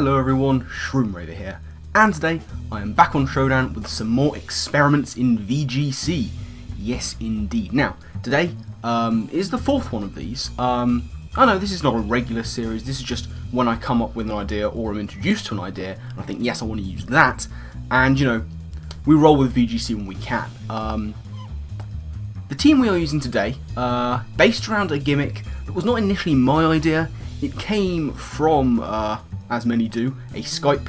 Hello everyone, Shroomraver here, and today I am back on Showdown with some more experiments in VGC. Yes indeed. Now, today is the fourth one of these. I know this is not a regular series, this is just when I come up with an idea or I'm introduced to an idea, and I think, yes, I want to use that, and you know, we roll with VGC when we can. The team we are using today, based around a gimmick that was not initially my idea. It came from, as many do, a Skype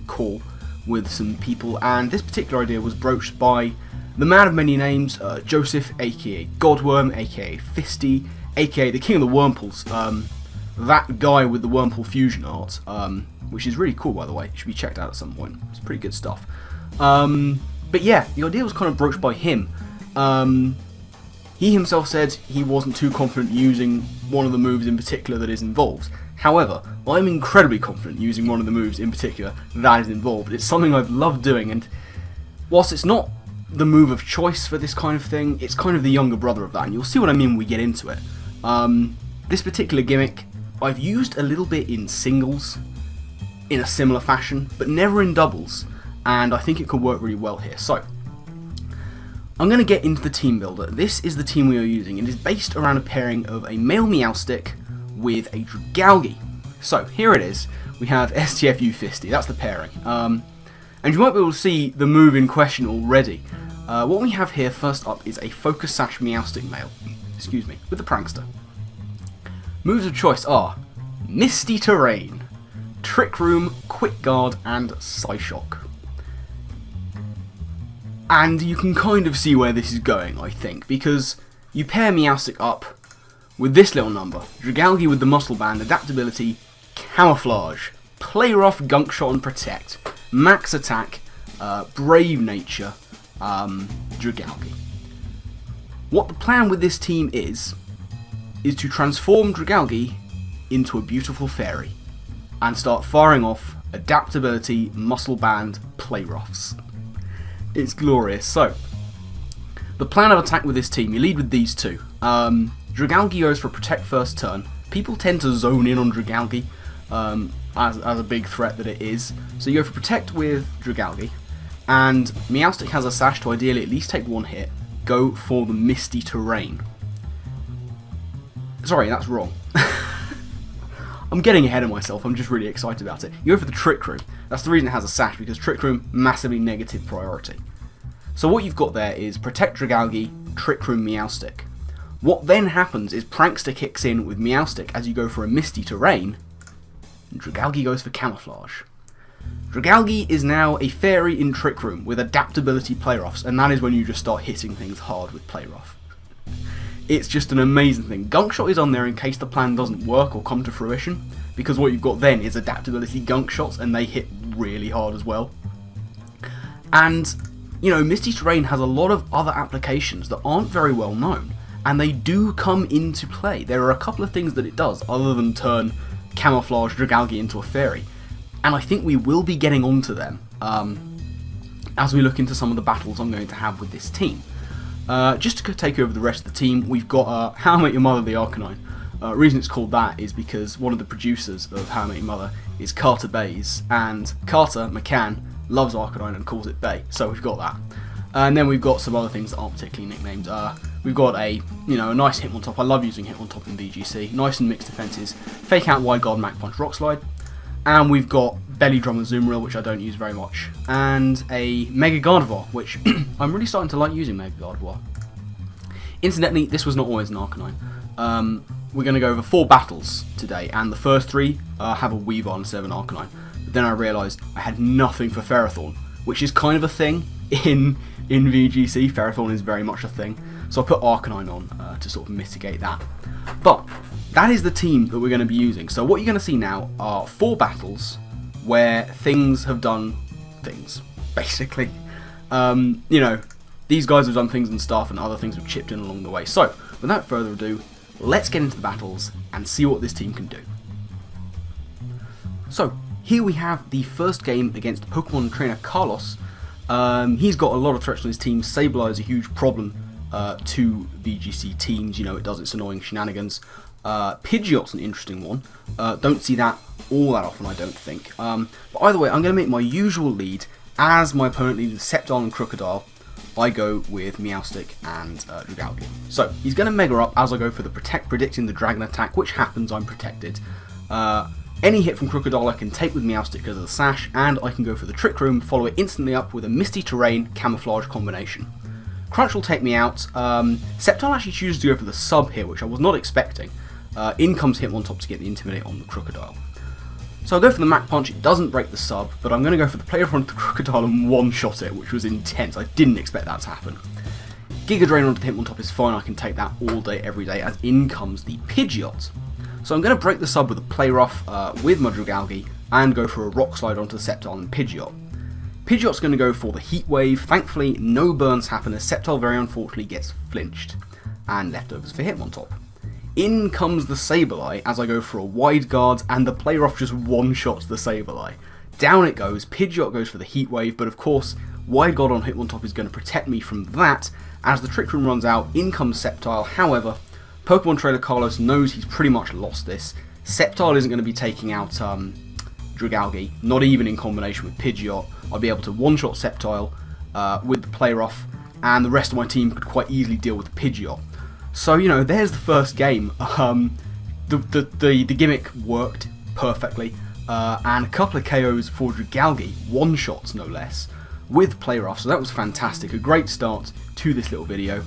call with some people, and this particular idea was broached by the man of many names, Joseph, a.k.a. Godwurm, a.k.a. Fisty, a.k.a. the king of the Wormples, that guy with the Wormple fusion art, which is really cool, by the way. It should be checked out at some point. It's pretty good stuff. But yeah, the idea was kind of broached by him. He himself said he wasn't too confident using one of the moves in particular that is involved. However, I'm incredibly confident using one of the moves in particular that is involved. It's something I've loved doing, and whilst it's not the move of choice for this kind of thing, it's kind of the younger brother of that, and you'll see what I mean when we get into it. This particular gimmick I've used a little bit in singles in a similar fashion, but never in doubles, and I think it could work really well here. So, I'm going to get into the team builder. This is the team we are using. It is based around a pairing of a male Meowstic with a Dragalge. So, here it is. We have STFU Fisty. That's the pairing. And you might be able to see the move in question already. What we have here first up is a Focus Sash Meowstic male. Excuse me, with the Prankster. Moves of choice are Misty Terrain, Trick Room, Quick Guard, and Psyshock. And you can kind of see where this is going, I think, because you pair Meowstic up with this little number. Dragalge with the Muscle Band, Adaptability, Camouflage, Play Rough, Gunk Shot and Protect, Max Attack, Brave Nature, Dragalge. What the plan with this team is to transform Dragalge into a beautiful fairy and start firing off Adaptability, Muscle Band, Play Roughs. It's glorious. So, the plan of attack with this team, you lead with these two. Dragalge goes for a Protect first turn. People tend to zone in on Dragalge as a big threat that it is. So you go for Protect with Dragalge, and Meowstic has a Sash to ideally at least take one hit. Go for the Misty Terrain. Sorry, that's wrong. I'm getting ahead of myself, I'm just really excited about it. You go for the Trick Room. That's the reason it has a Sash, because Trick Room, massively negative priority. So what you've got there is Protect Dragalge, Trick Room Meowstic. What then happens is Prankster kicks in with Meowstic as you go for a Misty Terrain, and Dragalge goes for Camouflage. Dragalge is now a fairy in Trick Room with Adaptability Play Roughs, and that is when you just start hitting things hard with Play Rough. It's just an amazing thing. Gunk Shot is on there in case the plan doesn't work or come to fruition, because what you've got then is Adaptability Gunk Shots, and they hit really hard as well. And, you know, Misty Terrain has a lot of other applications that aren't very well known, and they do come into play. There are a couple of things that it does, other than turn Camouflage Dragalge into a fairy, and I think we will be getting onto them as we look into some of the battles I'm going to have with this team. Just to take over the rest of the team, we've got How I Met Your Mother the Arcanine. The reason it's called that is because one of the producers of How I Met Your Mother is Carter Bays, and Carter McCann loves Arcanine and calls it Bay, so we've got that. And then we've got some other things that aren't particularly nicknamed. We've got a nice Hitmontop. I love using Hitmontop in VGC. Nice and mixed defences. Fake Out, Wide Guard, Mac Punch, Rock Slide. And we've got Belly Drum and Zoom Reel, which I don't use very much. And a Mega-Gardevoir, which I'm really starting to like using Mega-Gardevoir. Incidentally, this was not always an Arcanine. We're going to go over 4 battles today, and the first 3 have a Weavile instead of an Arcanine. But then I realised I had nothing for Ferrothorn, which is kind of a thing in VGC. Ferrothorn is very much a thing. So I put Arcanine on to sort of mitigate that. But that is the team that we're going to be using. So what you're going to see now are 4 battles where things have done things, basically. You know, these guys have done things and stuff, and other things have chipped in along the way. So, without further ado, let's get into the battles and see what this team can do. So, here we have the first game against Pokemon trainer Carlos. He's got a lot of threats on his team. Sableye is a huge problem to VGC teams. You know, it does its annoying shenanigans. Pidgeot's an interesting one. Don't see that all that often, I don't think. But either way, I'm going to make my usual lead. As my opponent leads with Sceptile and Crocodile, I go with Meowstic and Dragalge. So, he's going to Mega Up as I go for the Protect, predicting the Dragon attack, which happens, I'm protected. Any hit from Crocodile I can take with Meowstic because of the Sash, and I can go for the Trick Room, follow it instantly up with a Misty Terrain Camouflage combination. Crunch will take me out. Sceptile actually chooses to go for the sub here, which I was not expecting. In comes Hitmontop to get the Intimidate on the Crocodile. So I'll go for the Mach Punch. It doesn't break the sub, but I'm going to go for the Play Rough onto the Crocodile and one-shot it, which was intense. I didn't expect that to happen. Giga Drain onto the Hitmontop is fine. I can take that all day, every day, as in comes the Pidgeot. So I'm going to break the sub with a Play Rough with my Dragalge and go for a Rock Slide onto the Sceptile and Pidgeot. Pidgeot's going to go for the Heat Wave. Thankfully, no burns happen as Sceptile very unfortunately gets flinched. And leftovers for Hitmontop. In comes the Sableye as I go for a Wide Guard, and the Play Rough just one-shots the Sableye. Down it goes, Pidgeot goes for the Heat Wave, but of course, Wide Guard on Hitmontop is going to protect me from that. As the Trick Room runs out, in comes Sceptile. However, Pokemon Trainer Carlos knows he's pretty much lost this. Sceptile isn't going to be taking out Dragalge, not even in combination with Pidgeot. I'll be able to one-shot Sceptile with the Play Rough, and the rest of my team could quite easily deal with Pidgeot. So, you know, there's the first game. The gimmick worked perfectly, and a couple of KOs for Dragalge, one-shots no less, with Play Rough, so that was fantastic. A great start to this little video,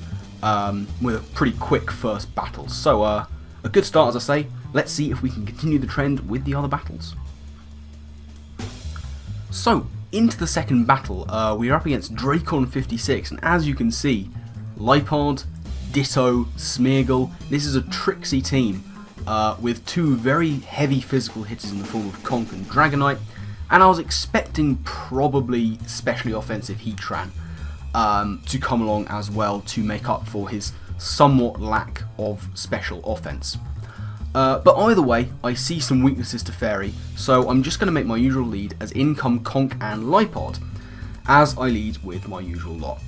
with a pretty quick first battle. So, a good start, as I say. Let's see if we can continue the trend with the other battles. So, into the second battle, we are up against Dracon56, and as you can see, Liepard, Ditto, Smeargle. This is a tricksy team with two very heavy physical hitters in the form of Conk and Dragonite, and I was expecting probably specially offensive Heatran to come along as well to make up for his somewhat lack of special offense. But either way, I see some weaknesses to Fairy, so I'm just going to make my usual lead as in come Conk and Liepard, as I lead with my usual lot.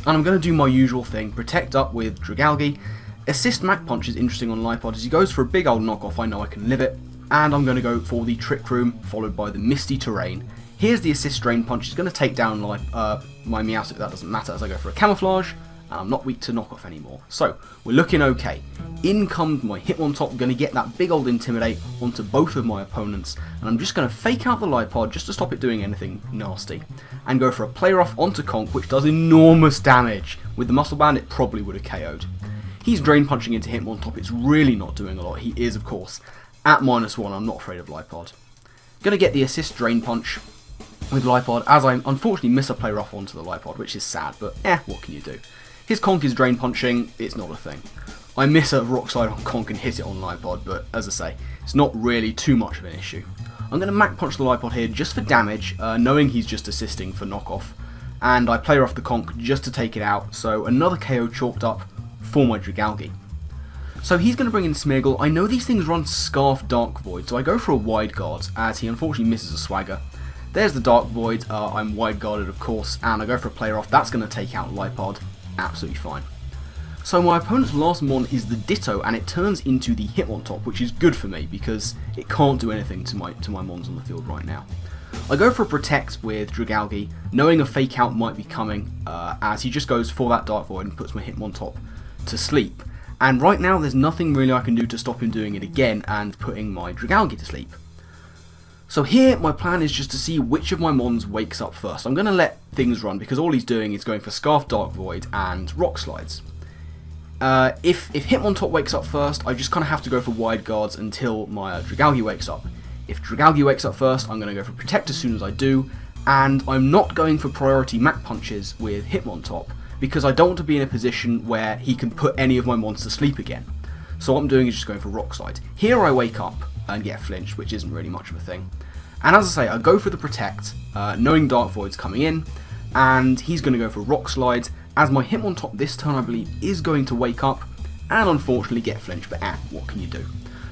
And I'm going to do my usual thing, protect up with Dragalge. Assist Mach Punch is interesting on Liepard as he goes for a big old knockoff, I know I can live it. And I'm going to go for the Trick Room, followed by the Misty Terrain. Here's the Assist Drain Punch, it's going to take down my Meowstic, that doesn't matter, as I go for a Camouflage. And I'm not weak to knockoff anymore. So, we're looking okay. In comes my Hitmontop, going to get that big old Intimidate onto both of my opponents. And I'm just going to fake out the Liepard just to stop it doing anything nasty. And go for a Play Rough onto Conk, which does enormous damage. With the Muscle Band, it probably would have KO'd. He's Drain Punching into Hitmontop, it's really not doing a lot. He is, of course, at -1, I'm not afraid of Liepard. Going to get the Assist Drain Punch with Liepard, as I unfortunately miss a Play Rough onto the Liepard, which is sad, but what can you do? His Conk is Drain Punching, it's not a thing. I miss a Rock Slide on Conk and hit it on Liepard, but as I say, it's not really too much of an issue. I'm going to Mach Punch the Liepard here just for damage, knowing he's just assisting for knockoff. And I Play Rough the Conk just to take it out, so another KO chalked up for my Dragalge. So he's going to bring in Smeargle. I know these things run Scarf Dark Void, so I go for a Wide Guard, as he unfortunately misses a Swagger. There's the Dark Void, I'm Wide Guarded of course, and I go for a Play Rough. That's going to take out Liepard. Absolutely fine. So my opponent's last mon is the Ditto, and it turns into the Hitmontop, which is good for me because it can't do anything to my mons on the field right now. I go for a Protect with Dragalge, knowing a Fake Out might be coming, as he just goes for that Dark Void and puts my Hitmontop to sleep. And right now there's nothing really I can do to stop him doing it again and putting my Dragalge to sleep. So here, my plan is just to see which of my mons wakes up first. I'm going to let things run, because all he's doing is going for Scarf Dark Void and Rock Slides. If Hitmontop wakes up first, I just kind of have to go for Wide Guards until my Dragalge wakes up. If Dragalge wakes up first, I'm going to go for Protect as soon as I do, and I'm not going for priority Mach Punches with Hitmontop, because I don't want to be in a position where he can put any of my mons to sleep again. So what I'm doing is just going for Rock Slide. Here I wake up and get flinched, which isn't really much of a thing. And as I say, I go for the Protect, knowing Dark Void's coming in, and he's going to go for Rock Slide, as my Hitmontop this turn, I believe, is going to wake up, and unfortunately get flinched, but what can you do?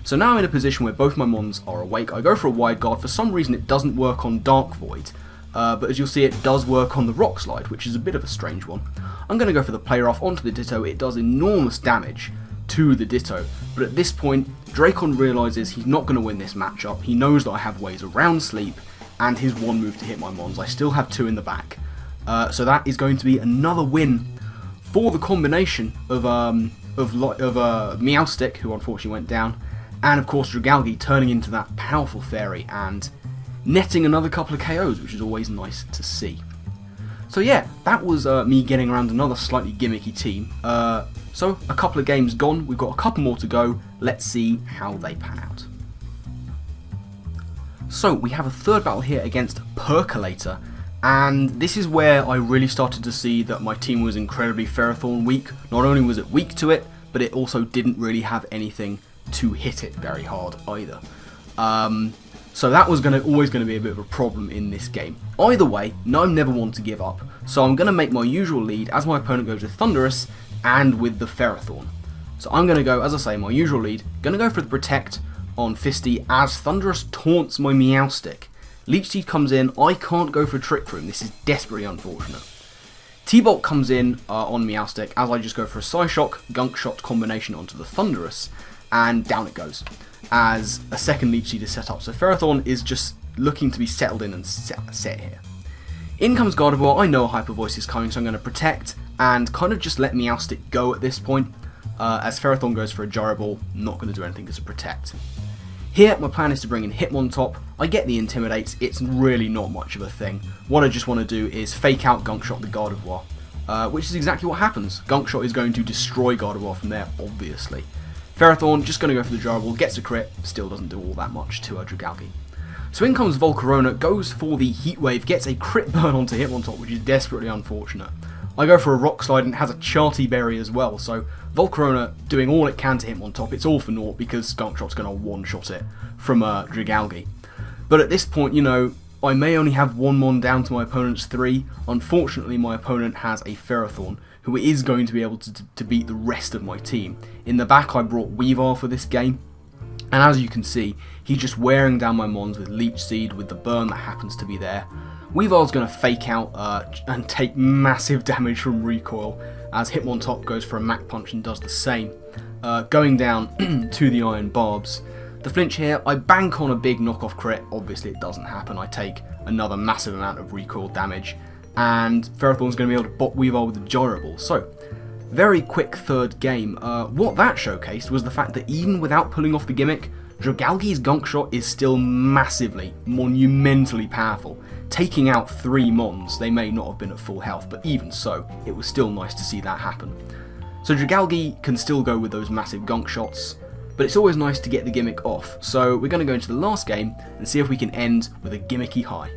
So now I'm in a position where both my mons are awake. I go for a Wide Guard. For some reason it doesn't work on Dark Void, but as you'll see, it does work on the Rock Slide, which is a bit of a strange one. I'm going to go for the Play Rough onto the Ditto. It does enormous damage, to the Ditto. But at this point, Dracon realises he's not going to win this matchup. He knows that I have ways around sleep, and his one move to hit my mons. I still have 2 in the back. So that is going to be another win for the combination of Meowstic, who unfortunately went down, and of course Dragalge turning into that powerful fairy and netting another couple of KOs, which is always nice to see. So yeah, that was me getting around another slightly gimmicky team. So a couple of games gone, we've got a couple more to go. Let's see how they pan out. So we have a third battle here against Percolator, and this is where I really started to see that my team was incredibly Ferrothorn weak. Not only was it weak to it, but it also didn't really have anything to hit it very hard either. So that was always going to be a bit of a problem in this game. Either way, I'm never one to give up, so I'm going to make my usual lead as my opponent goes with Thundurus and with the Ferrothorn. So I'm going to go, as I say, my usual lead, going to go for the Protect on Fisty as Thundurus taunts my Meowstic. Leech Seed comes in, I can't go for Trick Room, this is desperately unfortunate. T-Bolt comes in on Meowstic as I just go for a Psyshock, Gunk Shot combination onto the Thundurus, and down it goes, as a second Leech Seed is set up. So Ferrothorn is just looking to be settled in and set here. In comes Gardevoir, I know a Hyper Voice is coming, so I'm going to Protect and kind of just let Meowstic go at this point. As Ferrothorn goes for a Gyro Ball, not going to do anything as a Protect. Here, my plan is to bring in Hitmontop. I get the Intimidate, it's really not much of a thing. What I just want to do is fake out Gunk Shot the Gardevoir, which is exactly what happens. Gunk Shot is going to destroy Gardevoir from there, obviously. Ferrothorn, just going to go for the Gyro Ball, gets a crit, still doesn't do all that much to Dragalge. So in comes Volcarona, goes for the Heat Wave, gets a crit burn onto Hitmontop, which is desperately unfortunate. I go for a Rock Slide and it has a Charty Berry as well, so Volcarona doing all it can to Hitmontop, it's all for naught because Gunk Shot's going to one-shot it from Dragalge. But at this point, you know, I may only have 1 mon down to my opponent's 3. Unfortunately, my opponent has a Ferrothorn, who is going to be able to beat the rest of my team. In the back, I brought Weavile for this game, and as you can see, he's just wearing down my mons with Leech Seed, with the burn that happens to be there. Weavile's going to fake out and take massive damage from recoil, as Hitmontop goes for a Mach Punch and does the same. Going down to the Iron Barbs. The flinch here, I bank on a big knockoff crit, obviously it doesn't happen, I take another massive amount of recoil damage, and Ferrothorn's going to be able to bot Weavile with the Gyro Ball. So, very quick third game. What that showcased was the fact that even without pulling off the gimmick, Dragalge's Gunk Shot is still massively, monumentally powerful. Taking out 3 mons, they may not have been at full health, but even so, it was still nice to see that happen. So Dragalge can still go with those massive Gunk Shots, but it's always nice to get the gimmick off. So we're going to go into the last game and see if we can end with a gimmicky high.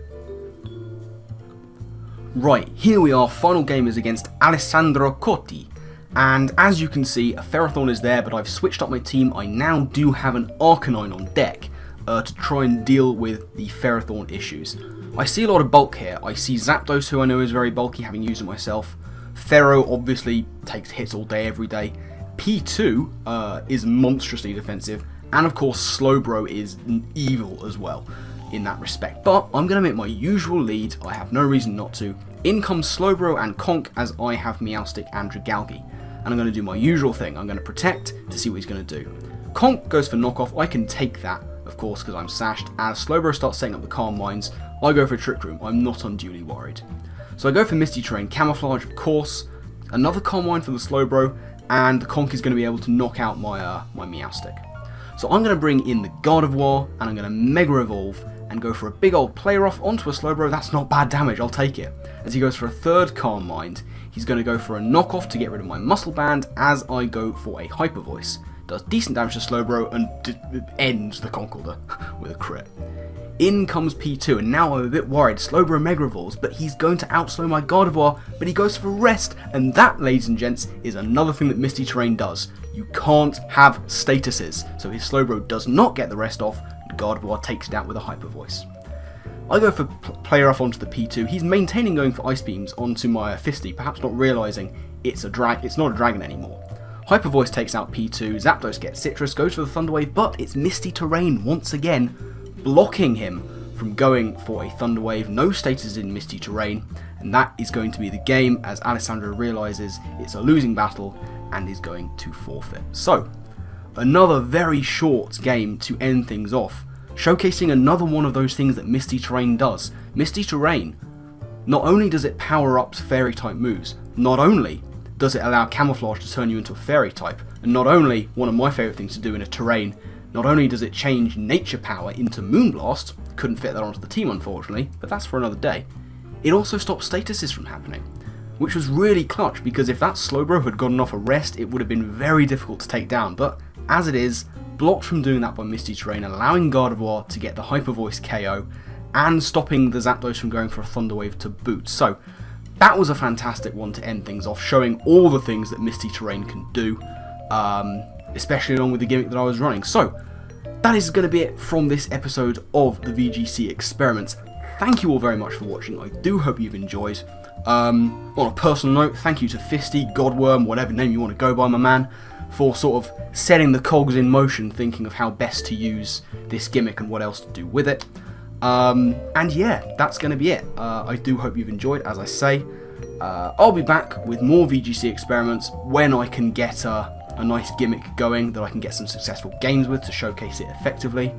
Right, here we are, final game is against Alessandro Cotti. And as you can see, a Ferrothorn is there, but I've switched up my team. I now do have an Arcanine on deck to try and deal with the Ferrothorn issues. I see a lot of bulk here. I see Zapdos, who I know is very bulky, having used it myself. Ferro obviously takes hits all day, every day. P2 is monstrously defensive. And of course, Slowbro is evil as well in that respect. But I'm going to make my usual lead. I have no reason not to. In comes Slowbro and Conk as I have Meowstic and Dragalge. And I'm going to do my usual thing. I'm going to Protect to see what he's going to do. Conk goes for Knockoff. I can take that, of course, because I'm sashed. As Slowbro starts setting up the Calm Minds, I go for Trick Room. I'm not unduly worried. So I go for Misty Terrain, Camouflage, of course. Another Calm Mind for the Slowbro. And the Conk is going to be able to knock out my Meowstic. So I'm going to bring in the Gardevoir, and I'm going to Mega Evolve and go for a big old Play Rough onto a Slowbro. That's not bad damage, I'll take it. As he goes for a third Calm Mind, he's going to go for a Knockoff to get rid of my Muscle Band as I go for a Hyper Voice. Does decent damage to Slowbro and ends the Conkeldurr with a crit. In comes P2, and now I'm a bit worried. Slowbro Mega Evolves, but he's going to outslow my Gardevoir, but he goes for Rest, and that, ladies and gents, is another thing that Misty Terrain does. You can't have statuses, so his Slowbro does not get the rest off, and Gardevoir takes it out with a Hyper Voice. I go for Play Rough onto the P2. He's maintaining going for Ice Beams onto my Fisty, perhaps not realising it's not a dragon anymore. Hyper Voice takes out P2, Zapdos gets Citrus, goes for the Thunder Wave, but it's Misty Terrain once again, blocking him from going for a Thunder Wave. No status in Misty Terrain, and that is going to be the game as Alessandro realises it's a losing battle and is going to forfeit. So, another very short game to end things off, showcasing another one of those things that Misty Terrain does. Misty Terrain, not only does it power up fairy type moves, not only does it allow camouflage to turn you into a fairy type, and not only, one of my favourite things to do in a terrain, not only does it change nature power into Moonblast, couldn't fit that onto the team unfortunately, but that's for another day, it also stops statuses from happening, which was really clutch, because if that Slowbro had gotten off a rest, it would have been very difficult to take down, but as it is, blocked from doing that by Misty Terrain, allowing Gardevoir to get the Hyper Voice KO, and stopping the Zapdos from going for a Thunder Wave to boot. So, that was a fantastic one to end things off, showing all the things that Misty Terrain can do, especially along with the gimmick that I was running. So, that is going to be it from this episode of the VGC Experiments. Thank you all very much for watching, I do hope you've enjoyed. On a personal note, thank you to Fisty, Godwurm, whatever name you want to go by, my man, for sort of setting the cogs in motion, thinking of how best to use this gimmick and what else to do with it. And yeah, that's going to be it. I do hope you've enjoyed, as I say. I'll be back with more VGC Experiments when I can get a nice gimmick going that I can get some successful games with to showcase it effectively.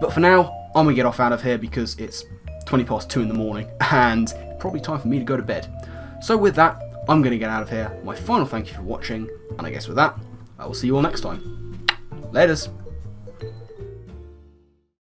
But for now, I'm going to get off out of here because it's 20 past 2 in the morning and probably time for me to go to bed. So with that, I'm going to get out of here. My final thank you for watching, and I guess with that, I will see you all next time. Laters.